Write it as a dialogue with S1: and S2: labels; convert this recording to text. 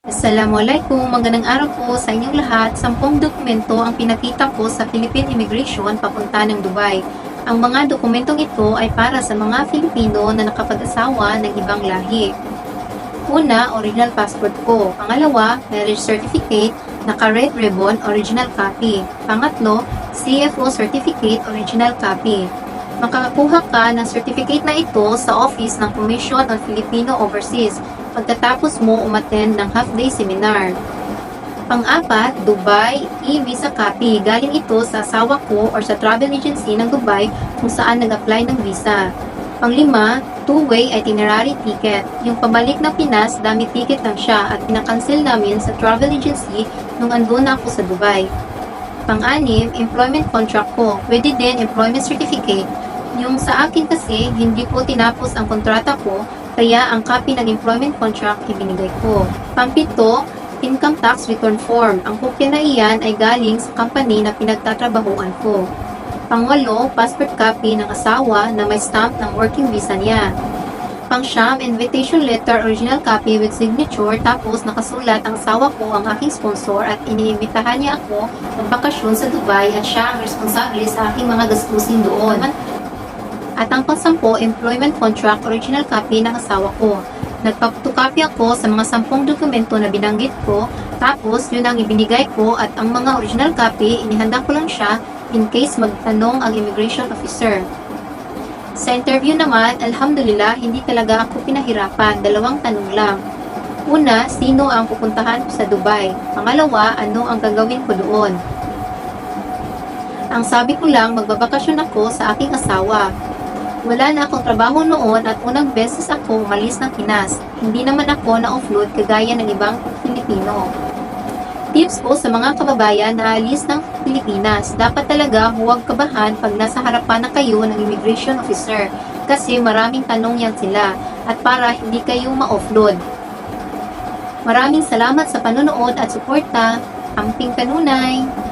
S1: Assalamualaikum, magandang araw po sa inyong lahat. 10 dokumento ang pinakita ko sa Philippine Immigration papunta ng Dubai. Ang mga dokumentong ito ay para sa mga Filipino na nakapag-asawa ng ibang lahi. Una, original passport ko. Pangalawa, marriage certificate, naka-red ribbon, original copy. Pangatlo, CFO certificate, original copy. Makakakuha ka ng certificate na ito sa office ng Commission on Filipino Overseas pagkatapos mo umattend ng half-day seminar. Pang-apat, Dubai e-visa copy. Galing ito sa asawa ko or sa travel agency ng Dubai kung saan nag-apply ng visa. Pang-lima, two-way itinerary ticket. Yung pabalik ng Pinas, dami ticket lang siya at pinakancel namin sa travel agency nung andun na ako sa Dubai. Pang-anim, employment contract ko. Pwede din employment certificate. Yung sa akin kasi, hindi po tinapos ang kontrata ko, kaya ang copy ng employment contract ibinigay ko. Pang-pito, income tax return form. Ang kopya na iyan ay galing sa company na pinagtatrabahuan ko. Pang-walo, passport copy ng asawa na may stamp ng working visa niya. Pang-siyam, invitation letter, original copy with signature, tapos nakasulat ang asawa ko ang aking sponsor at iniimbitahan niya ako magbakasyon sa Dubai at siya ang responsable sa aking mga gastusin doon. At ang pang-sampo, employment contract, original copy ng asawa ko. Nagpapotocopy ako sa mga 10 dokumento na binanggit ko, tapos yun ang ibinigay ko at ang mga original copy, inihanda ko lang siya in case magtanong ang immigration officer. Sa interview naman, alhamdulillah, hindi talaga ako pinahirapan. 2 tanong lang. Una, sino ang pupuntahan ko sa Dubai? Pangalawa, ano ang gagawin ko doon? Ang sabi ko lang, magbabakasyon ako sa aking asawa. Wala na akong trabaho noon at unang beses ako umalis ng Pinas. Hindi naman ako na-offload kagaya ng ibang Pilipino. Tips ko sa mga kababayan na alis ng Pilipinas, dapat talaga huwag kabahan pag nasa harapan na kayo ng immigration officer kasi maraming tanong yan sila at para hindi kayo ma-offload. Maraming salamat sa panonood at suporta. Amping Kanunay!